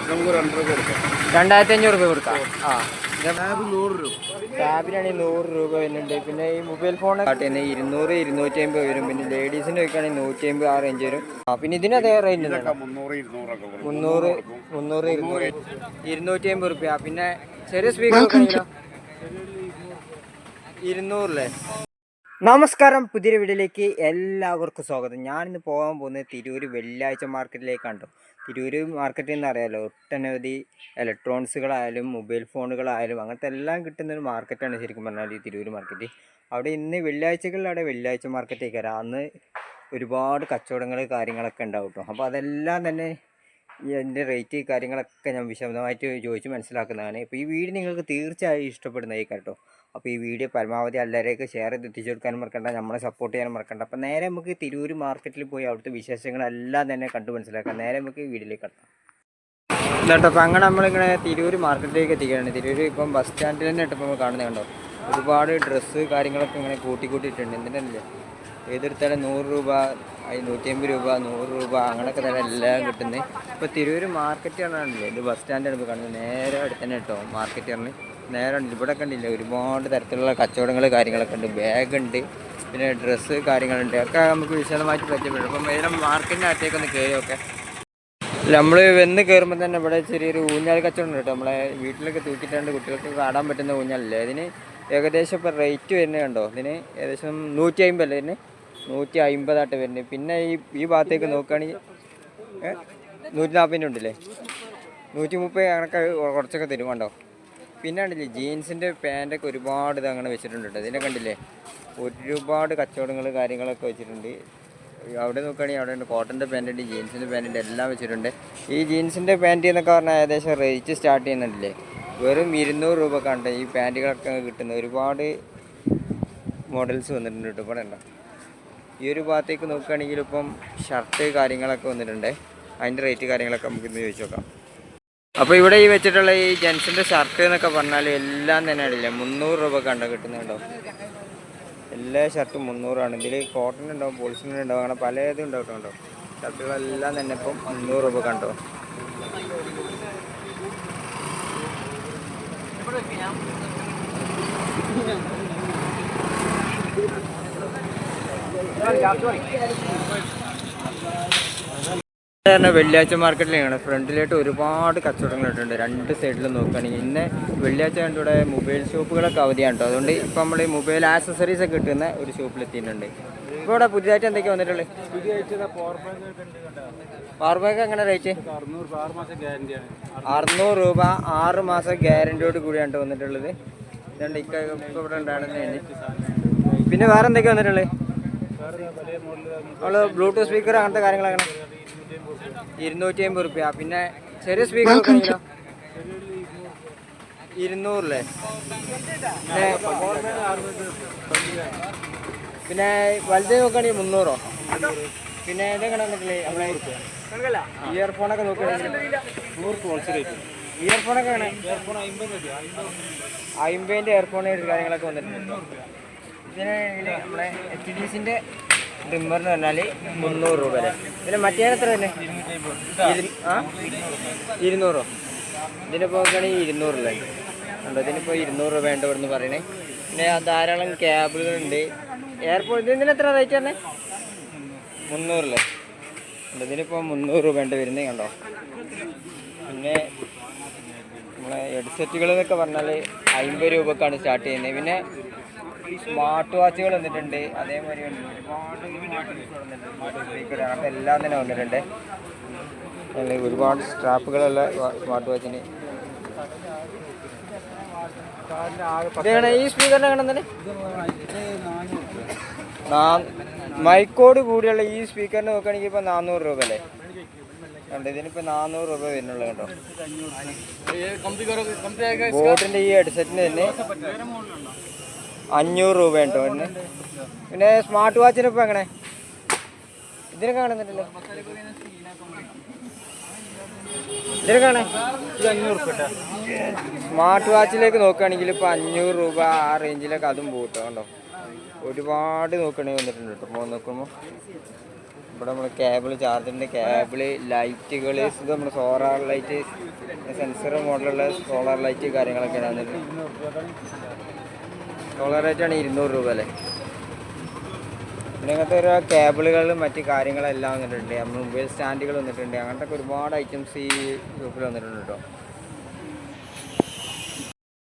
2500 രൂപ കൊടുക്കാം. ആ ടാബിനാണെങ്കിൽ 100 രൂപ വരുന്നുണ്ട്. പിന്നെ ഈ മൊബൈൽ ഫോൺ കാട്ടുന്നത് 200, 250 വരും. പിന്നെ ലേഡീസിന് വയ്ക്കുകയാണെങ്കിൽ 150 ആ റേഞ്ച് വരും. പിന്നെ ഇതിന് അതേ റേഞ്ച് 300, 300, 200, 250 റുപ്യ. പിന്നെ ചെറിയ സ്പീക്കർ വെക്കണമെങ്കിലോ 200 അല്ലേ. നമസ്കാരം, പുതിയൊരു വീഡിയോയിലേക്ക് എല്ലാവർക്കും സ്വാഗതം. ഞാനിന്ന് പോകാൻ പോകുന്നത് തിരൂർ വെള്ളിയാഴ്ച മാർക്കറ്റിലേക്കാണ്. തിരൂർ മാർക്കറ്റ് എന്ന് അറിയാമല്ലോ, ഒട്ടനവധി ഇലക്ട്രോണിക്സുകളായാലും മൊബൈൽ ഫോണുകളായാലും അങ്ങനത്തെ എല്ലാം കിട്ടുന്നൊരു മാർക്കറ്റാണ് ശരിക്കും പറഞ്ഞാൽ ഈ തിരൂർ മാർക്കറ്റ്. അവിടെ ഇന്ന് വെള്ളിയാഴ്ചകളിൽ അവിടെ വെള്ളിയാഴ്ച മാർക്കറ്റേക്ക് വരാം. അന്ന് ഒരുപാട് കച്ചവടങ്ങൾ കാര്യങ്ങളൊക്കെ ഉണ്ടാവും കേട്ടോ. അപ്പോൾ അതെല്ലാം തന്നെ ഇതിൻ്റെ റേറ്റ് കാര്യങ്ങളൊക്കെ ഞാൻ വിശദമായിട്ട് ചോദിച്ച് മനസ്സിലാക്കുന്നതാണ്. ഇപ്പോൾ ഈ വീഡിയോ നിങ്ങൾക്ക് തീർച്ചയായും ഇഷ്ടപ്പെടുന്നതായിരിക്കും കേട്ടോ. അപ്പോൾ ഈ വീഡിയോ പരമാവധി എല്ലാവരെയൊക്കെ ഷെയർ ചെയ്ത് എത്തിച്ചു കൊടുക്കാനും മറക്കണ്ട, നമ്മളെ സപ്പോർട്ട് ചെയ്യാനും മറക്കണ്ട. അപ്പോൾ നേരെ നമുക്ക് തിരൂർ മാർക്കറ്റിൽ പോയി അവിടുത്തെ വിശേഷങ്ങളെല്ലാം തന്നെ കണ്ടു മനസ്സിലാക്കാം. നേരെ നമുക്ക് വീഡിയോയിലേക്ക് കടക്കാം കേട്ടോ. അപ്പോൾ അങ്ങനെ നമ്മളിങ്ങനെ തിരൂർ മാർക്കറ്റിലേക്ക് എത്തിക്കുകയാണ്. തിരൂർ ഇപ്പം ബസ് സ്റ്റാൻഡിൽ തന്നെ ഇട്ടപ്പോൾ നമ്മൾ കാണുന്നത് കണ്ടോ, ഒരുപാട് ഡ്രസ്സ് കാര്യങ്ങളൊക്കെ ഇങ്ങനെ കൂട്ടിയിട്ടുണ്ട്. എന്തിനല്ലേ ഏതെടുത്താലും 100 രൂപ, 150 രൂപ, 100 രൂപ അങ്ങനെയൊക്കെ തന്നെ എല്ലാം കിട്ടുന്നത്. ഇപ്പോൾ തിരൂർ മാർക്കറ്റ് പറഞ്ഞാണല്ലേ, ഇത് ബസ് സ്റ്റാൻഡാണ് ഇപ്പോൾ കാണുന്നത്. നേരെ അടുത്ത് തന്നെ കേട്ടോ മാർക്കറ്റ് പറഞ്ഞ്. നേരെ ഇവിടെ കണ്ടില്ല, ഒരുപാട് തരത്തിലുള്ള കച്ചവടങ്ങൾ കാര്യങ്ങളൊക്കെ ഉണ്ട്. ബാഗുണ്ട്, പിന്നെ ഡ്രസ്സ് കാര്യങ്ങളുണ്ട്, ഒക്കെ നമുക്ക് വിശദമായിട്ട് പറ്റപ്പെടും. അപ്പം ഏതെങ്കിലും മാർക്കറ്റിനകത്തേക്കൊന്ന് കയറിയൊക്കെ നമ്മൾ വന്ന് കയറുമ്പോൾ തന്നെ ഇവിടെ ചെറിയൊരു ഊഞ്ഞാൽ കച്ചവടം ഉണ്ട് കേട്ടോ. നമ്മളെ വീട്ടിലൊക്കെ തൂക്കിയിട്ടുണ്ട്, കുട്ടികൾക്ക് കാണാൻ പറ്റുന്ന ഊഞ്ഞാലല്ലേ. ഇതിന് ഏകദേശം ഇപ്പോൾ റേറ്റ് വരുന്നത് കണ്ടോ, ഇതിന് ഏകദേശം 150 അല്ലേ, ഇതിന് 150 വരുന്നത്. പിന്നെ ഈ ഭാഗത്തേക്ക് നോക്കുകയാണെങ്കിൽ 140 ഉണ്ടല്ലേ, 130 അങ്ങനെയൊക്കെ കുറച്ചൊക്കെ തരും കണ്ടോ. പിന്നെ കണ്ടില്ലേ ജീൻസിൻ്റെ പാൻറ്റൊക്കെ ഒരുപാട് ഇത് അങ്ങനെ വെച്ചിട്ടുണ്ട് കേട്ടോ. ഇതിനെ കണ്ടില്ലേ, ഒരുപാട് കച്ചവടങ്ങൾ കാര്യങ്ങളൊക്കെ വെച്ചിട്ടുണ്ട്. അവിടെ നോക്കുകയാണെങ്കിൽ അവിടെ ഉണ്ട് കോട്ടൻ്റെ പാൻറ്റുണ്ട്, ജീൻസിൻ്റെ പാൻറ്റുണ്ട്, എല്ലാം വെച്ചിട്ടുണ്ട്. ഈ ജീൻസിൻ്റെ പാൻറ്റ് എന്നൊക്കെ പറഞ്ഞാൽ ഏകദേശം റേറ്റ് സ്റ്റാർട്ട് ചെയ്യുന്നുണ്ടല്ലേ, വെറും 200 രൂപ കണ്ട് ഈ പാൻറ്റുകളൊക്കെ കിട്ടുന്നത്. ഒരുപാട് മോഡൽസ് വന്നിട്ടുണ്ട് കേട്ടോ. ഇവിടെ ഉണ്ടോ ഈ ഒരു ഭാഗത്തേക്ക് നോക്കുകയാണെങ്കിൽ ഇപ്പം ഷർട്ട് കാര്യങ്ങളൊക്കെ വന്നിട്ടുണ്ട്. അതിൻ്റെ റേറ്റ് കാര്യങ്ങളൊക്കെ നമുക്കിന്ന് ചോദിച്ചു നോക്കാം. അപ്പോൾ ഇവിടെ ഈ വെച്ചിട്ടുള്ള ഈ ജെൻസിൻ്റെ ഷർട്ട് എന്നൊക്കെ പറഞ്ഞാൽ എല്ലാം തന്നെ അടിയില്ല 300 രൂപ കണ്ടോ കിട്ടുന്നുണ്ടോ. എല്ലാ ഷർട്ടും 300 ഇതിൽ കോട്ടൺ ഉണ്ടാവും, പോളിസ്റ്റർ ഉണ്ടാവും, അങ്ങനെ പല ഇതും ഉണ്ടാവും കേട്ടോ. ഷർട്ടുകളെല്ലാം തന്നെ ഇപ്പം 300 രൂപ കണ്ടോ. വെള്ളിയാഴ്ച മാർക്കറ്റിലാണ്. ഫ്രണ്ടിലായിട്ട് ഒരുപാട് കച്ചവടങ്ങളിട്ടുണ്ട്. രണ്ട് സൈഡിലും നോക്കുകയാണെങ്കിൽ ഇന്ന് വെള്ളിയാഴ്ച കണ്ട് ഇവിടെ മൊബൈൽ ഷോപ്പുകളൊക്കെ അവധിയാണ് കേട്ടോ. അതുകൊണ്ട് ഇപ്പം നമ്മൾ ഈ മൊബൈൽ ആക്സസറീസ് ഒക്കെ കിട്ടുന്ന ഒരു ഷോപ്പിലെത്തിയിട്ടുണ്ട്. ഇപ്പോൾ ഇവിടെ പുതിയതായിട്ട് എന്തൊക്കെയാണ് വന്നിട്ടുള്ളത്? പവർ ബാങ്ക് എങ്ങനെ റേറ്റ്? 600 രൂപ, 6 മാസം ഗ്യാരൻറ്റിയോട് കൂടിയാണ് വന്നിട്ടുള്ളത്. ഇതുകൊണ്ട് ഇപ്പോൾ ഇവിടെ ഉണ്ടാകുന്നതാണ്. പിന്നെ വേറെ എന്തൊക്കെയാണ് വന്നിട്ടുള്ളത്? നമ്മൾ ബ്ലൂടൂത്ത് സ്പീക്കർ അങ്ങനത്തെ കാര്യങ്ങളങ്ങനെ 250 റുപ്യ. പിന്നെ ചെറിയ സ്പീക്കർ നോക്കുകയാണെങ്കിലോ 200 അല്ലേ. പിന്നെ വലുത് നോക്കുകയാണെങ്കിൽ 300. പിന്നെ ഇതെങ്ങനെ വന്നിട്ടില്ലേ നമ്മളെ ഇയർഫോണൊക്കെ നോക്കുകയാണെങ്കിൽ 100 ഇയർഫോണൊക്കെ വേണേ 50 ഇയർഫോൺ കാര്യങ്ങളൊക്കെ വന്നിട്ടുണ്ട്. ഇതിന് നമ്മളെ HDCൻ്റെ ട്രിമ്മറിന് പറഞ്ഞാൽ 300 രൂപ വരെ. പിന്നെ മറ്റേ എത്ര തന്നെ 200. ഇതിനിപ്പോൾ നോക്കുകയാണെങ്കിൽ 200 രൂപ ഉണ്ടോ. ഇതിനിപ്പോൾ 200 രൂപ ഉണ്ട് ഇവിടുന്ന് പറയണേ. പിന്നെ ധാരാളം ക്യാബുകളുണ്ട്. എയർപോർട്ട് ഇതിന് എത്ര റേറ്റ് തന്നെ 300 അല്ലേ ഉണ്ട്. ഇതിനിപ്പോൾ 300 രൂപ ഉണ്ട് വരുന്നത് കണ്ടോ. പിന്നെ നമ്മളെ ഹെഡ്സെറ്റുകൾ എന്നൊക്കെ പറഞ്ഞാൽ 50 രൂപക്കാണ് സ്റ്റാർട്ട് ചെയ്യുന്നത്. പിന്നെ സ്മാർട്ട് വാച്ചുകൾ വന്നിട്ടുണ്ട്, അതേമാതിരി ഒരുപാട് സ്മാർട്ട് സ്പീക്കർ അങ്ങനത്തെ എല്ലാം തന്നെ വന്നിട്ടുണ്ട്. ഒരുപാട് സ്ട്രാപ്പുകളുള്ള സ്മാർട്ട് വാച്ചിന്. ഈ സ്പീക്കറിൻ്റെ കാണുന്നത് മൈക്കോട് കൂടിയുള്ള ഈ സ്പീക്കറിന് നോക്കുകയാണെങ്കിൽ ഇപ്പോൾ 400 രൂപ അല്ലേ കണ്ടോ. ഇതിനിപ്പോൾ 400 രൂപ വരുന്നുള്ളൂ കേട്ടോ. ബോട്ടിൻ്റെ ഈ ഹെഡ്സെറ്റിന് തന്നെ 500 രൂപ ഉണ്ടോ ഇതിന്. പിന്നെ സ്മാർട്ട് വാച്ചിനിപ്പോൾ എങ്ങനെ ഇതിന് കാണുന്നുണ്ടല്ലോ, ഇതിന് കാണാൻ 500 രൂപ. സ്മാർട്ട് വാച്ചിലേക്ക് നോക്കുകയാണെങ്കിൽ ഇപ്പോൾ 500 രൂപ ആ റേഞ്ചിലൊക്കെ അതും പോകും കേട്ടോ. കണ്ടോ ഒരുപാട് നോക്കുകയാണെങ്കിൽ വന്നിട്ടുണ്ട് കേട്ടോ. നോക്കുമ്പോൾ ഇവിടെ നമ്മൾ കേബിൾ, ചാർജറിൻ്റെ കേബിള്, ലൈറ്റുകൾ, ഇത് നമ്മുടെ സോളാർ ലൈറ്റ്, സെൻസർ മോഡലുള്ള സോളാർ ലൈറ്റ് കാര്യങ്ങളൊക്കെയാണ് വന്നിട്ട്. സോളാർ ലൈറ്റാണ് 200 രൂപ അല്ലേ. പിന്നെ അങ്ങനത്തെ ഓരോ കേബിളുകളും മറ്റ് കാര്യങ്ങളെല്ലാം വന്നിട്ടുണ്ട്. നമ്മൾ മൊബൈൽ സ്റ്റാൻഡുകൾ വന്നിട്ടുണ്ട്. അങ്ങനത്തെ ഒരുപാട് ഐറ്റംസ് ഈ ഷോപ്പിൽ വന്നിട്ടുണ്ട് കേട്ടോ.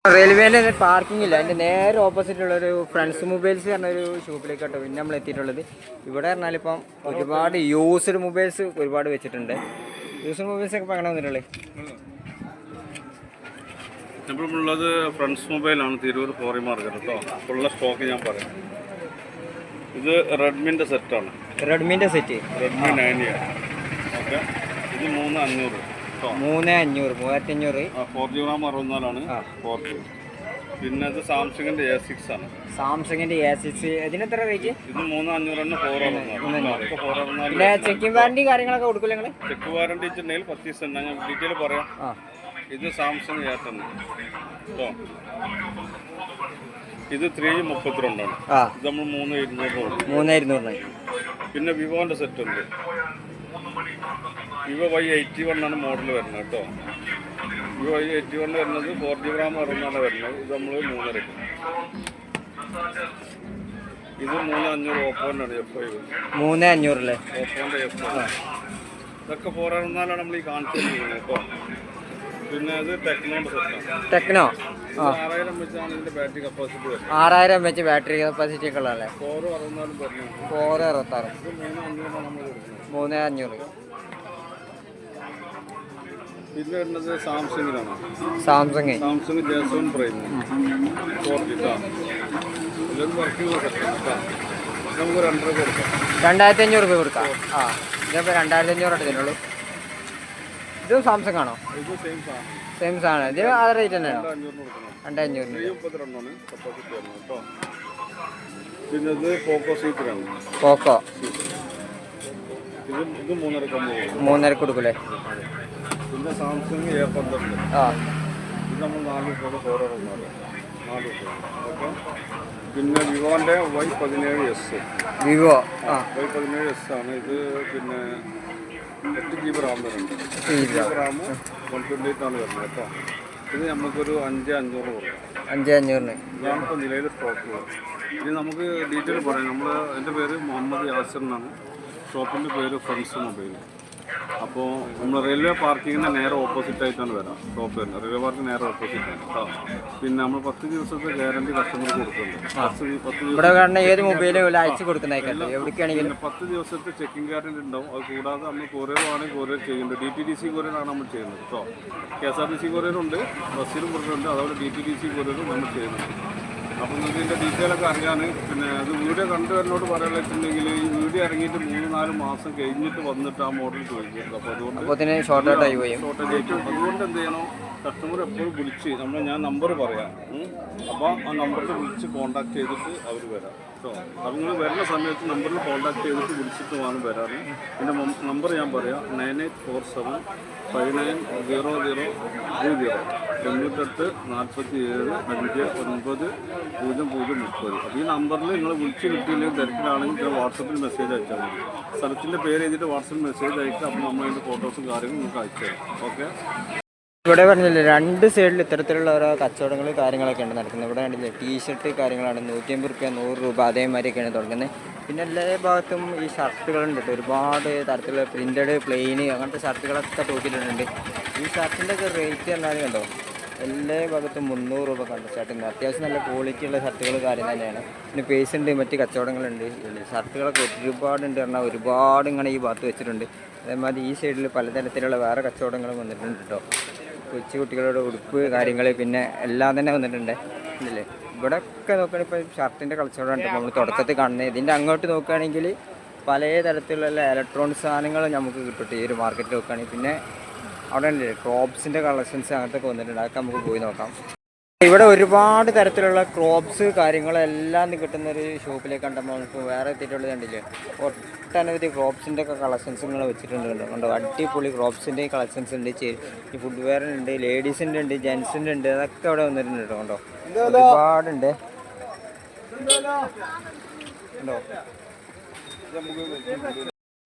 റെയിൽവേൻ്റെ പാർക്കിംഗ് ഇല്ല, അതിൻ്റെ നേരെ ഓപ്പോസിറ്റുള്ളൊരു ഫ്രണ്ട്സ് മൊബൈൽസ് പറഞ്ഞൊരു ഷോപ്പിലേക്ക് കേട്ടോ പിന്നെ നമ്മൾ എത്തിയിട്ടുള്ളത്. ഇവിടെ പറഞ്ഞാൽ ഇപ്പം ഒരുപാട് യൂസ്ഡ് മൊബൈൽസ് ഒരുപാട് വെച്ചിട്ടുണ്ട്. യൂസ്ഡ് മൊബൈൽസ് ഒക്കെ ഇപ്പം അങ്ങനെ വന്നിട്ടുള്ളത്. നമ്മളുള്ളത് ഫ്രണ്ട്സ് മൊബൈലാണ്, തിരൂർ ഫോറി മാർക്കറ്റ് കേട്ടോ. ഉള്ള സ്റ്റോക്ക് ഞാൻ പറയാം. ഇത് റെഡ്മിൻ്റെ സെറ്റാണ്. റെഡ്മിൻ്റെ സെറ്റ് റെഡ്മി 9 ഓക്കെ. ഇത് 3500 3500 3500 4G RAM 64 4G. പിന്നെ ഇത് സാംസങ്ങിൻ്റെ A6 ആണ്. സാംസങ്ങിൻ്റെ A6 ഇതിനെത്ര റേറ്റ്? ഇത് 3500 464. പിന്നെ ചെക്കിംഗ് വാറണ്ടി കാര്യങ്ങളൊക്കെ കൊടുക്കില്ല നിങ്ങൾ? ചെക്ക് വാറണ്ടി വെച്ചിട്ടുണ്ടെങ്കിൽ 10 ദിവസം ഞാൻ ഡീറ്റെയിൽ പറയാം. ഇത് സാംസങ് A10 കേട്ടോ. ഇത് 332 ആണ്. ഇത് നമ്മൾ 3200. പിന്നെ വിവോൻ്റെ സെറ്റ് ഉണ്ട്. വിവോ Y81 ആണ് മോഡൽ വരുന്നത് കേട്ടോ. വിവോ Y81 വരുന്നത് 4G RAM 64 വരുന്നത്. ഇത് നമ്മൾ 3.5. ഇത് 3500 ഓപ്പോൻ്റെ ആണ്. F5 3500 അല്ലേ? ഓപ്പോൻ്റെ F5 ഇതൊക്കെ 464 നമ്മൾ ഈ കാണിച്ചു കേട്ടോ. പിന്നെ അത് ടെക്നോൻ്റെ സെറ്റാണ്. ടെക്നോ 6000 വെച്ചാണ് ഇതിൻ്റെ ബാറ്ററി കപ്പാസിറ്റി വരുന്നത്. 6000 വെച്ച് ബാറ്ററി കപ്പാസിറ്റി ഒക്കെ ഉള്ളതല്ലേ? 464 പറഞ്ഞു. 466 ഇത് 3500 നമ്മൾ കൊടുക്കുന്നത്. 3500. പിന്നെ വരുന്നത് സാംസങ്ങിലാണ്. സാംസങ് J7 പ്രൈം 4G ഇതൊരു വർക്കിംഗ് സെറ്റാണ്. നമുക്ക് 2.5 കൊടുക്കാം. 2500 രൂപ കൊടുക്കാം. ഇതിപ്പോൾ 2500 എടുത്തിട്ടുള്ളൂ. ഇതും സാംസങ് ആണോ? ഇത് സെയിം സാധനം. ഇതിന് ആ റേറ്റ് തന്നെയാണോ? 2500 32 കപ്പാസിറ്റി ആണ് കേട്ടോ. പിന്നെ ഇത് പോക്കോ C3 ആണ്. പോക്കോ ഇത് 3.5 കൊടുക്കൂലേ? പിന്നെ സാംസങ് A12 ഇത് നമ്മൾ 4 രൂപ 4 രൂപ ഓക്കെ. പിന്നെ വിവോൻ്റെ Y17S വിവോ Y17S ആണ്. ഇത് പിന്നെ 8GB RAM വരുന്നുണ്ട്. 8GB RAM 128 ആണ് വരുന്നത് കേട്ടോ. ഇത് നമുക്കൊരു 5500 കൊടുക്കാം. 5500 ഇതാണിപ്പോൾ നിലയിൽ സ്റ്റോക്ക്. ഇനി നമുക്ക് ഡീറ്റെയിൽ പറയാം. എൻ്റെ പേര് മുഹമ്മദ് യാസിർ എന്നാണ്. ഷോപ്പിൻ്റെ പേര് ഫ്രണ്ട്സ് മൊബൈൽ. അപ്പോൾ നമ്മൾ റെയിൽവേ പാർക്കിങ്ങിൻ്റെ നേരെ ഓപ്പോസിറ്റ് ആയിട്ടാണ് വരാം. ഷോപ്പ് വരുന്നത് റെയിൽവേ പാർക്കിന് നേരെ ഓപ്പോസിറ്റാണ് കേട്ടോ. പിന്നെ നമ്മൾ 10 ദിവസത്തെ ഗ്യാരണ്ടി കസ്റ്റമർക്ക് കൊടുക്കുന്നുണ്ട്. 10 ഏത് മൊബൈലും അയച്ചു കൊടുക്കുന്നതായിക്കല്ലോ എവിടേക്കാണെങ്കിലും 10 ദിവസത്തെ ചെക്കിംഗ് ഗ്യാരണ്ടി ഉണ്ടാവും. അത് കൂടാതെ നമ്മൾ കൊറിയർ ആണെങ്കിൽ കൊറിയർ ചെയ്യുന്നുണ്ട്. DTDC കൊറിയറാണ് നമ്മൾ ചെയ്യുന്നത് കേട്ടോ. KSRTC കൊറിയറുണ്ട്, ബസ്സിലും കൊറിയറുണ്ട്, അതുപോലെ DTDC കൊറിയറും നമ്മൾ ചെയ്യുന്നുണ്ട്. അപ്പോൾ നിങ്ങൾക്ക് ഇതിൻ്റെ ഡീറ്റെയിലൊക്കെ അറിയാൻ പിന്നെ അത് വീഡിയോ കണ്ടുവരുന്നോട് പറയാനുള്ള വെച്ചിട്ടുണ്ടെങ്കിൽ ഈ വീഡിയോ ഇറങ്ങിയിട്ട് 3-4 മാസം കഴിഞ്ഞിട്ട് വന്നിട്ട് ആ മോഡൽ ചോദിക്കുന്നത്. അപ്പോൾ അതുകൊണ്ട് ഷോർട്ടേജ് ആയിട്ടും അതുകൊണ്ട് എന്ത് ചെയ്യണം, കസ്റ്റമർ എപ്പോഴും വിളിച്ച് ഞാൻ നമ്പർ പറയാം. അപ്പോൾ ആ നമ്പറിൽ വിളിച്ച് കോൺടാക്ട് ചെയ്തിട്ട് അവർ വരാം കേട്ടോ. അപ്പോൾ നിങ്ങൾ വരുന്ന സമയത്ത് നമ്പറിൽ കോൺടാക്ട് ചെയ്തിട്ട് വിളിച്ചിട്ട് വേണം വരാൻ. പിന്നെ നമ്പർ ഞാൻ പറയാം 9847 5900 98 47 5 9 0 അപ്പോൾ ഈ നമ്പറിൽ നിങ്ങൾ വിളിച്ച് കിട്ടിയില്ലെങ്കിൽ തിരക്കിലാണെങ്കിൽ വാട്സപ്പിൽ മെസ്സേജ് അയച്ചാൽ മതി. സ്ഥലത്തിൻ്റെ പേര് എഴുതിയിട്ട് വാട്സപ്പിൽ മെസ്സേജ് അയക്കുക. അപ്പോൾ നമ്മൾ അതിൻ്റെ ഫോട്ടോസും കാര്യങ്ങളും നിങ്ങൾക്ക് അയച്ചു തരാം. ഓക്കെ. ഇവിടെ പറഞ്ഞില്ലേ 2 സൈഡിൽ ഇത്തരത്തിലുള്ള ഓരോ കച്ചവടങ്ങൾ കാര്യങ്ങളൊക്കെ ഉണ്ട് നടക്കുന്നത്. ഇവിടെ കണ്ടില്ലേ ടീഷർട്ട് കാര്യങ്ങളാണ് 150 രൂപ 100 രൂപ അതേമാതിരിയൊക്കെയാണ് തുടങ്ങുന്നത്. പിന്നെ എല്ലാ ഭാഗത്തും ഈ ഷർട്ടുകളുണ്ട് കേട്ടോ. ഒരുപാട് തരത്തിലുള്ള പ്രിൻ്റഡ് പ്ലെയിന് അങ്ങനത്തെ ഷർട്ടുകളൊക്കെ തൂക്കിയിട്ടുണ്ട്. ഈ ഷർട്ടിൻ്റെ ഒക്കെ റേറ്റ് പറഞ്ഞാൽ കണ്ടോ എല്ലാ ഭാഗത്തും 300 രൂപ കണ്ടു ഷർട്ടുണ്ട്. അത്യാവശ്യം നല്ല ക്വാളിറ്റിയുള്ള ഷർട്ടുകൾ കാര്യം തന്നെയാണ്. പിന്നെ പേസ് ഉണ്ട്, മറ്റ് കച്ചവടങ്ങളുണ്ട്. ഷർട്ടുകളൊക്കെ ഒരുപാടുണ്ട് പറഞ്ഞാൽ ഒരുപാട് ഇങ്ങനെ ഈ ഭാഗത്ത് വെച്ചിട്ടുണ്ട്. അതേമാതിരി ഈ സൈഡിൽ പലതരത്തിലുള്ള വേറെ കച്ചവടങ്ങളും വന്നിട്ടുണ്ട് കേട്ടോ. കൊച്ചു കുട്ടികളുടെ ഉടുപ്പ് കാര്യങ്ങൾ പിന്നെ എല്ലാം തന്നെ വന്നിട്ടുണ്ട് ഇല്ലേ. ഇവിടെ ഒക്കെ നോക്കുകയാണെങ്കിൽ ഇപ്പോൾ ഷർട്ടിൻ്റെ കച്ചവടമുണ്ട് നമ്മൾ തുടക്കത്തിൽ കാണുന്നത്. ഇതിൻ്റെ അങ്ങോട്ട് നോക്കുകയാണെങ്കിൽ പല തരത്തിലുള്ള ഇലക്ട്രോണിക് സാധനങ്ങൾ നമുക്ക് കിട്ടും ഈ ഒരു മാർക്കറ്റിൽ നോക്കുകയാണെങ്കിൽ. പിന്നെ അവിടെ ഉണ്ട് ക്രോപ്സിൻ്റെ കളക്ഷൻസ് അങ്ങനത്തെ ഒക്കെ വന്നിട്ടുണ്ട്. അതൊക്കെ നമുക്ക് പോയി നോക്കാം. ഇവിടെ ഒരുപാട് തരത്തിലുള്ള ക്രോപ്സ് കാര്യങ്ങളെല്ലാം കിട്ടുന്നൊരു ഷോപ്പിലേക്ക് കണ്ടപ്പോൾ നമുക്ക് വേറെ എത്തിയിട്ടുള്ളത് കണ്ടില്ലേ. ഒട്ടനവധി ക്രോപ്സിൻ്റെ ഒക്കെ കളക്ഷൻസ് നിങ്ങൾ വെച്ചിട്ടുണ്ട് കണ്ടോ. അടിപൊളി ക്രോപ്സിൻ്റെ കളക്ഷൻസ് ഉണ്ട്. ഈ ഫുഡ് വെയറിനുണ്ട്, ലേഡീസിൻ്റെ ഉണ്ട്, ജെൻസിൻ്റെ ഉണ്ട്. അതൊക്കെ അവിടെ വന്നിട്ടുണ്ട് കേട്ടോ. കണ്ടോ ഒരുപാടുണ്ട് കണ്ടോ.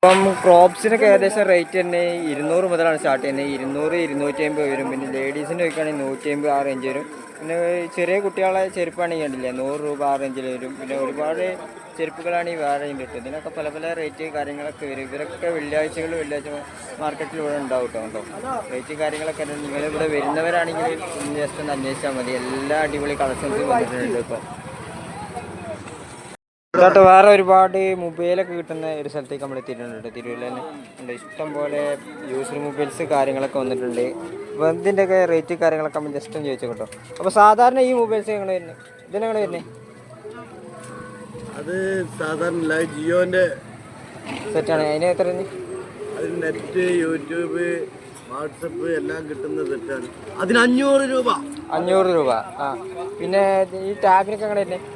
ഇപ്പം ക്രോപ്സിനൊക്കെ ഏകദേശം റേറ്റ് തന്നെ 200 മുതലാണ് സ്റ്റാർട്ട് ചെയ്യുന്നത്. 200, 250 വരും. പിന്നെ ലേഡീസിന് ചോദിക്കുകയാണെങ്കിൽ 150 ആ റേഞ്ച് വരും. പിന്നെ ചെറിയ കുട്ടികളെ ചെരുപ്പാണെങ്കിൽ കണ്ടില്ലേ 100 രൂപ ആ റേഞ്ചിൽ വരും. പിന്നെ ഒരുപാട് ചെരുപ്പുകളാണെങ്കിൽ വേറെ കിട്ടും. ഇതിനൊക്കെ പല പല റേറ്റ് കാര്യങ്ങളൊക്കെ വരും. ഇവരൊക്കെ വെള്ളിയാഴ്ച മാർക്കറ്റിൽ ഇവിടെ ഉണ്ടാവും കേട്ടോ. റേറ്റ് കാര്യങ്ങളൊക്കെ നിങ്ങളിവിടെ വരുന്നവരാണെങ്കിൽ ജസ്റ്റ് ഒന്ന് അന്വേഷിച്ചാൽ മതി. എല്ലാ അടിപൊളി കളക്ഷൻസും വന്നിട്ടുണ്ട് ഇപ്പോൾ. ഇതായിട്ട് വേറെ ഒരുപാട് മൊബൈലൊക്കെ കിട്ടുന്ന ഒരു സ്ഥലത്തേക്ക് നമ്മൾ എത്തിയിട്ടുണ്ട്. തിരുവല്ല തന്നെ ഉണ്ട്. ഇഷ്ടം പോലെ യൂസർ മൊബൈൽസ് കാര്യങ്ങളൊക്കെ വന്നിട്ടുണ്ട്. അപ്പോൾ ഇതിൻ്റെയൊക്കെ റേറ്റ് കാര്യങ്ങളൊക്കെ നമ്മൾ ജസ്റ്റ് ഒന്ന് ചോദിച്ചു കേട്ടോ. അപ്പോൾ സാധാരണ ഈ മൊബൈൽസ് എങ്ങനെ വരുന്നത്? ഇതിനെങ്ങനെ വരുന്നത്? അത് സാധാരണ ജിയോന്റെ സെറ്റാണ്. അതിന് എത്ര? അത് നെറ്റ്, യൂട്യൂബ്, വാട്സപ്പ് എല്ലാം കിട്ടുന്ന സെറ്റാണ്. അതിന് 500 രൂപ. 500 രൂപ. ആ പിന്നെ ഈ ടാബിനൊക്കെ എങ്ങനെ വരുന്നത്?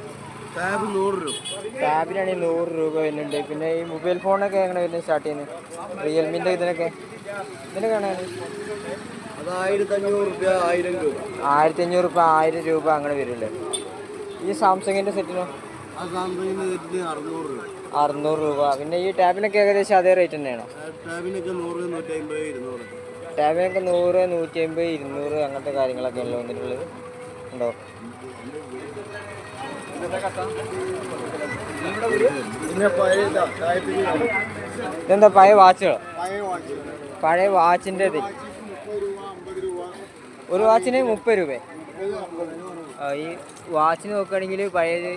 ടാബ് 100 രൂപ. ടാബിനാണെങ്കിൽ 100 രൂപ വരുന്നുണ്ട്. പിന്നെ ഈ മൊബൈൽ ഫോണൊക്കെ എങ്ങനെ വരുന്നത് സ്റ്റാർട്ട് ചെയ്യുന്നത്? റിയൽമിൻ്റെ ഇതിനൊക്കെ കാണാൻ അത് 1500 രൂപ, 1000 രൂപ. 1500 രൂപ, 1000 രൂപ അങ്ങനെ വരുമല്ലേ? ഈ സാംസങ്ങിൻ്റെ സെറ്റിനോ? ആ സാംസങ്ങിന്റെ സെറ്റിന് 600 രൂപ. 600 രൂപ. പിന്നെ ഈ ടാബിനൊക്കെ ഏകദേശം അതേ റേറ്റ് തന്നെയാണോ? ടാബിനൊക്കെ 100, 150, 200. ടാബിനൊക്കെ 100, 150, 200 അങ്ങനത്തെ കാര്യങ്ങളൊക്കെയല്ലോ വന്നിട്ടുള്ളത്. ഉണ്ടോ? ഇതെന്താ പഴയ വാച്ചുകളോ? പഴയ വാച്ചിൻ്റെ ഇത്. ഒരു വാച്ചിന് 30 രൂപ. ഈ വാച്ചിന് നോക്കുകയാണെങ്കിൽ പഴയത്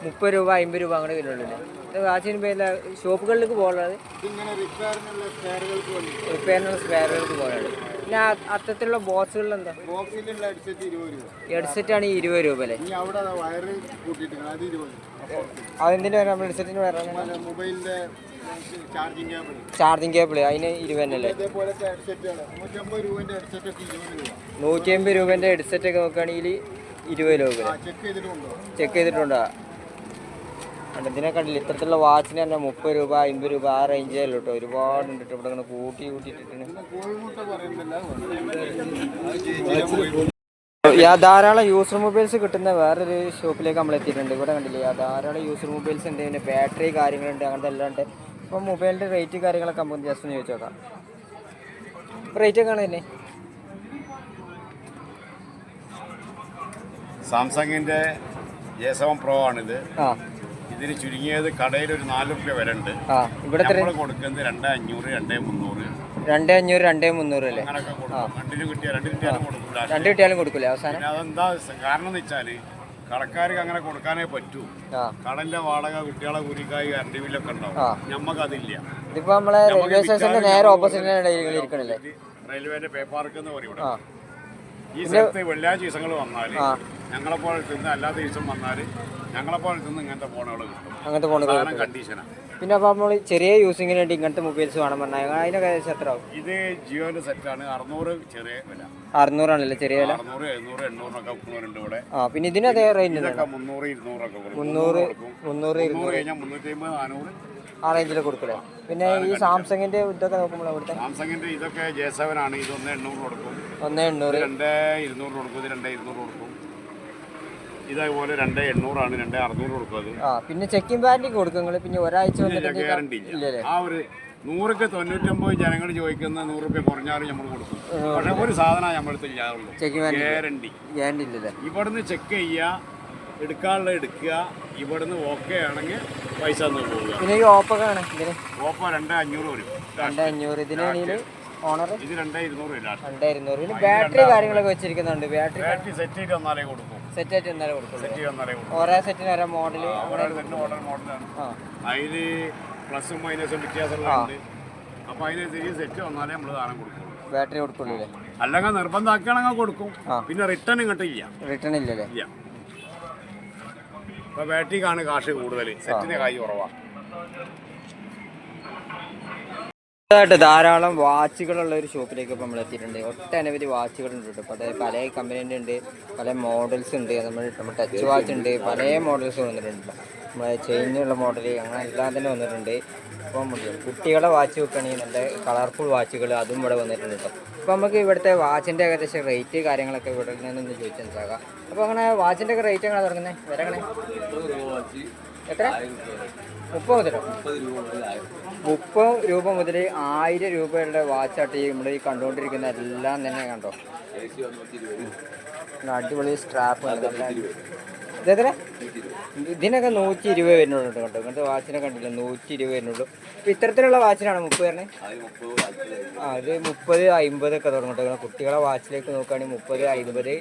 30 രൂപ, 50 രൂപ അങ്ങനെ വരുന്നുള്ളൂ. ഇത് വാച്ചിന് പേരില്ല. ഷോപ്പുകളിലേക്ക് പോകുന്നത് റിപ്പയറിനുള്ള സ്പെയറുകൾക്ക് പോകുന്നത്. പിന്നെ അത്തരത്തിലുള്ള ബോക്സുകളിൽ എന്താ? ഹെഡ്സെറ്റാണ് 20 രൂപ അല്ലേ? അതെന്തിൻ്റെ വരാം? നമ്മൾ ഹെഡ്സെറ്റിന് വരാം. ചാർജിങ് കേബിൾ അതിന് 20 തന്നെ അല്ലേ? 150 രൂപേൻ്റെ ഹെഡ്സെറ്റ് ഒക്കെ നോക്കുകയാണെങ്കിൽ 20 രൂപ. ചെക്ക് ചെയ്തിട്ടുണ്ടോ? ഇതിനെ കണ്ടില്ല. ഇത്തരത്തിലുള്ള വാച്ചിന് തന്നെ 30 രൂപ, 50 രൂപ ആ റേഞ്ചേ ഉള്ളൂ കേട്ടോ. ഒരുപാടുണ്ട് കേട്ടോ. ഇവിടെ ഇങ്ങനെ കൂട്ടിയിട്ടിട്ടുണ്ട്. ധാരാളം യൂസർ മൊബൈൽസ് കിട്ടുന്ന വേറൊരു ഷോപ്പിലേക്ക് നമ്മൾ എത്തിയിട്ടുണ്ട്. ഇവിടെ കണ്ടില്ലേ ധാരാളം യൂസർ മൊബൈൽസ് ഉണ്ട്. പിന്നെ ബാറ്ററി കാര്യങ്ങളുണ്ട്, അങ്ങനത്തെ എല്ലാം ഉണ്ട്. അപ്പോൾ മൊബൈലിൻ്റെ റേറ്റ് കാര്യങ്ങളൊക്കെ നമുക്ക് ജസ്റ്റ് ഒന്ന് ചോദിച്ചു നോക്കാം. റേറ്റ് ഒക്കെ ആണ് തന്നെ? സാംസങ്ങിൻ്റെ A7 Pro ആണിത്. ആ ഇതിന് ചുരുങ്ങിയത് കടയിൽ ഒരു 4 രൂപ വരെ ഉണ്ട്. ഇവിടെ കൊടുക്കുന്നത് 2500, 2300, 2500, 2300 അല്ലേ? അങ്ങനെയൊക്കെ കൊടുക്കും. രണ്ടിനും കിട്ടിയാൽ 2 കിട്ടിയാലും കൊടുക്കില്ല. 2 കിട്ടിയാലും കൊടുക്കില്ല അവസാനം. അതെന്താ കാരണം എന്ന് വെച്ചാൽ കടക്കാർക്ക് അങ്ങനെ കൊടുക്കാനേ പറ്റൂ. കടന്റെ വാടക, കുട്ടികളെ കൂലിക്കായി, കറണ്ട് ബില്ലൊക്കെ ഉണ്ടാവും. ഞമ്മക്ക് അതില്ല. ഇതിപ്പോ നമ്മളെ റെയിൽവേ സ്റ്റേഷന്റെ നേരെ ഓപ്പോസിറ്റ് ഇരിക്കണല്ലേ? റെയിൽവേന്റെ പേ പാർക്ക് എന്ന് പറയും. ഈ സ്ഥലത്ത് വെള്ളിയാഴ്ച ദിവസങ്ങൾ വന്നാൽ ഞങ്ങളെപ്പോലെ തിന്ന് അല്ലാത്ത ദിവസം വന്നാൽ ഞങ്ങളെപ്പോലെ തിന്ന് ഇങ്ങനത്തെ ഫോണുകൾ കിട്ടും. അങ്ങനത്തെ ഫോണുകൾ കണ്ടീഷനാണ്. പിന്നെ അപ്പോൾ നമ്മൾ ചെറിയ യൂസിങ്ങിന് വേണ്ടി ഇങ്ങനത്തെ മൊബൈൽസ് വേണം പറഞ്ഞാൽ അതിനൊക്കെ ഏകദേശം എത്ര ആവും? ഇത് ജിയോന്റെ സെറ്റാണ്. 600 ചെറിയ വില. 600 ആണല്ലേ ചെറിയ വില? 600, 700, 800 ഒക്കെ കൊടുക്കുന്നുണ്ട് ഇവിടെ. പിന്നെ ഇതിന് അതേ റേഞ്ച് 300, 200 ഒക്കെ കൊടുക്കും. 300 കഴിഞ്ഞാൽ 350, 400 ആ റേഞ്ചിൽ കൊടുക്കില്ലേ? പിന്നെ ഈ സാംസങ്ങിന്റെ ഇതൊക്കെ നോക്കുമ്പോൾ അവിടുത്തെ സാംസങ്ങിന്റെ ഇതൊക്കെ J7 ആണ്. ഇത് 1,800 കൊടുക്കും. 1,800. 2,200 കൊടുക്കും. ഇത് 2,200 കൊടുക്കും. ഇതേപോലെ 2,800 ആണ്. 2,600 കൊടുക്കും. അത് പിന്നെ ചെക്കിംഗ് വാറന്റി കൊടുക്കും നിങ്ങൾ? പിന്നെ ഒരാഴ്ച ഗ്യാരണ്ടി ഇല്ല. ആ ഒരു 100ക്ക് 99 ജനങ്ങൾ ചോദിക്കുന്ന 100 രൂപ കുറഞ്ഞാലും നമ്മൾ കൊടുക്കും. പക്ഷെ ഒരു സാധനം നമ്മളടുത്ത് ഇല്ലാതുള്ളൂ, ഗ്യാരണ്ടി. ഇല്ലല്ലേ? ഇവിടുന്ന് ചെക്ക് ചെയ്യുക, എടുക്കാനുള്ള എടുക്കുക. ഇവിടുന്ന് ഓക്കെ ആണെങ്കിൽ പൈസ പോകുക. പിന്നെ ഈ ഓപ്പൊക്കെ ആണ് ഇതിന്? ഓപ്പോ 2,500 വരും. 2,500. ഇതിനാണെങ്കിൽ ഓണർ ഇത് 2,200 ഇല്ല. 2,200. പിന്നെ ബാറ്ററി കാര്യങ്ങളൊക്കെ വെച്ചിരിക്കുന്നുണ്ട്. ബാറ്ററി സെറ്റ് ചെയ്ത് വന്നാലേ കൊടുക്കും. സെറ്റ് ആയിട്ട് എന്നാലേ കൊടുക്കും. സെറ്റ് ചെയ്ത് വന്നാലേ കൊടുക്കും. ഓരോ സെറ്റിന് ഓരോ മോഡൽ മോഡലാണ്. അതിൽ പ്ലസും മൈനസും വ്യത്യാസമുണ്ട്. അപ്പോൾ അതിനനുസരിച്ച് സെറ്റ് വന്നാലേ നമ്മൾ സാധനം കൊടുക്കും. ബാറ്ററി കൊടുക്കുള്ളൂ. അല്ലെങ്കിൽ നിർബന്ധമാക്കുകയാണെങ്കിൽ കൊടുക്കും. പിന്നെ റിട്ടേൺ ഇങ്ങോട്ട് ഇല്ല. റിട്ടേൺ ഇല്ലല്ലേ? ഇല്ല. ഇപ്പോൾ ബാറ്ററിക്കാണ് കാശ് കൂടുതൽ, സെറ്റിന് കായ് കുറവാണ്. ധാരാളം വാച്ചുകളുള്ള ഒരു ഷോപ്പിലേക്ക് ഇപ്പോൾ നമ്മൾ എത്തിയിട്ടുണ്ട്. ഒട്ടനവധി വാച്ചുകളുണ്ട് കേട്ടോ. അപ്പോൾ അതായത് പല കമ്പനീൻ്റെ ഉണ്ട്, പല മോഡൽസ് ഉണ്ട്. നമ്മൾ ടച്ച് വാച്ച് ഉണ്ട്, പല മോഡൽസ് വന്നിട്ടുണ്ട്. നമ്മളെ ചെയിനുള്ള മോഡൽ അങ്ങനെ എല്ലാം തന്നെ വന്നിട്ടുണ്ട്. അപ്പം കുട്ടികളെ വാച്ച് വെക്കുകയാണെങ്കിൽ നല്ല കളർഫുൾ വാച്ചുകൾ അതും ഇവിടെ വന്നിട്ടുണ്ട് കേട്ടോ. അപ്പോൾ നമുക്ക് ഇവിടുത്തെ വാച്ചിൻ്റെ ഏകദേശം റേറ്റ് കാര്യങ്ങളൊക്കെ ഇവിടെ നിന്നൊന്ന് ചോദിച്ചു മനസ്സിലാക്കാം. അപ്പോൾ അങ്ങനെ വാച്ചിൻ്റെ ഒക്കെ റേറ്റ് എങ്ങനെ തുടങ്ങുന്നത്? വില എങ്ങനെ? എത്ര? 30 മുതലോ? 30 രൂപ മുതൽ 1000 രൂപയുടെ വാച്ചാട്ട് നമ്മൾ ഈ കണ്ടുകൊണ്ടിരിക്കുന്ന എല്ലാം തന്നെ കണ്ടോ. അടിപൊളി സ്ട്രാപ്പ് ഇതെത്ര? ഇതിനൊക്കെ 120 വരുന്നുള്ളൂ കേട്ടോ. ഇങ്ങനത്തെ വാച്ചിനെ കണ്ടില്ല, 120 വരുന്നുള്ളൂ. ഇപ്പം ഇത്തരത്തിലുള്ള വാച്ചിനാണ് 30 വരണേ. അത് 30, 50 ഒക്കെ തുടങ്ങും കേട്ടോ. കുട്ടികളെ വാച്ചിലേക്ക് നോക്കുകയാണെങ്കിൽ 30, 50.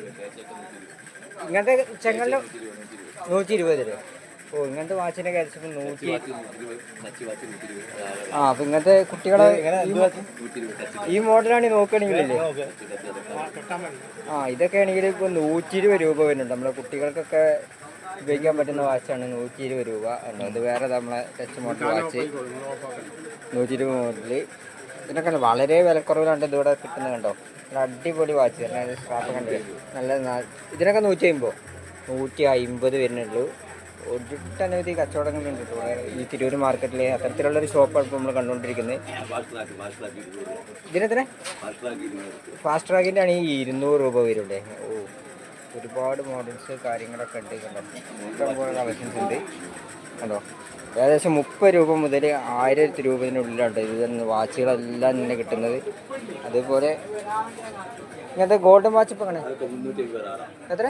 ഇങ്ങനത്തെ ചെങ്ങലിന് 120 തരും. ഓ, ഇങ്ങനത്തെ വാച്ചിൻ്റെ കാര്യം 100. ആ, അപ്പം ഇങ്ങനത്തെ കുട്ടികളെ ഈ മോഡലാണ് നോക്കുകയാണെങ്കിലല്ലേ. ആ, ഇതൊക്കെ ആണെങ്കിൽ ഇപ്പോൾ 120 രൂപ വരുന്നുണ്ട്. നമ്മളെ കുട്ടികൾക്കൊക്കെ ഉപയോഗിക്കാൻ പറ്റുന്ന വാച്ചാണ് 120 രൂപ. അത് വേറെ നമ്മളെ ടച്ച് മോഡൽ വാച്ച് 120 മോഡല്. ഇതിനൊക്കെ വളരെ വിലക്കുറവിലാണ് ഇതിവിടെ കിട്ടുന്നത് കണ്ടോ. നല്ല അടിപൊളി വാച്ച് തന്നെ. സ്ട്രാപ്പ് കണ്ടത് നല്ല. ഇതിനൊക്കെ 150, 150 വരുന്നുള്ളൂ. ഒട്ടനവധി കച്ചവടങ്ങളുണ്ട് ഇവിടെ ഈ തിരൂർ മാർക്കറ്റിൽ. അത്തരത്തിലുള്ളൊരു ഷോപ്പാണ് ഇപ്പോൾ നമ്മൾ കണ്ടുകൊണ്ടിരിക്കുന്നത്. ഇതിനെത്ര? ഫാസ്റ്റ് ട്രാക്കിൻ്റെ ആണെങ്കിൽ 200 രൂപ വരുള്ളേ. ഓ, ഒരുപാട് മോഡൽസ് കാര്യങ്ങളൊക്കെ ഉണ്ട് കണ്ടോ. ഇഷ്ടംപോലെ കളക്ഷൻസ് ഉണ്ട് കണ്ടോ. ഏകദേശം 30 രൂപ മുതൽ 1000 രൂപത്തിനുള്ളിലാണ് ഇത് വാച്ചുകളെല്ലാം തന്നെ കിട്ടുന്നത്. അതുപോലെ ഇങ്ങനത്തെ ഗോൾഡൻ വാച്ച് ഇപ്പോൾ കാണാം എത്ര?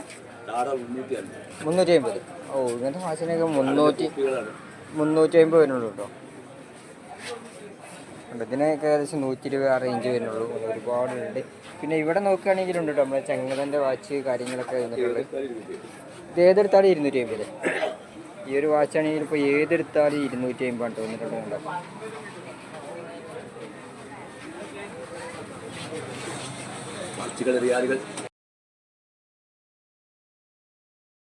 350. ഓ, ഇങ്ങനത്തെ വാച്ചിനൊക്കെ 350 വരുന്നുള്ളൂ കേട്ടോ. ഇതിനൊക്കെ ഏകദേശം 120 ആ റേഞ്ച് വരുന്നുള്ളൂ. ഒരുപാടുണ്ട്. പിന്നെ ഇവിടെ നോക്കുകയാണെങ്കിലുണ്ട് കേട്ടോ നമ്മളെ ചെങ്ങലൻ്റെ വാച്ച് കാര്യങ്ങളൊക്കെ വന്നിട്ടുള്ളത്. ഇത് ഏതെടുത്താലും 250. ഈ ഒരു വാച്ചാണെങ്കിൽ ഇപ്പോൾ ഏതെടുത്താലും 250 തോന്നിട്ടുണ്ട് കണ്ടോ. വാച്ചുകൾ റിയാലുകൾ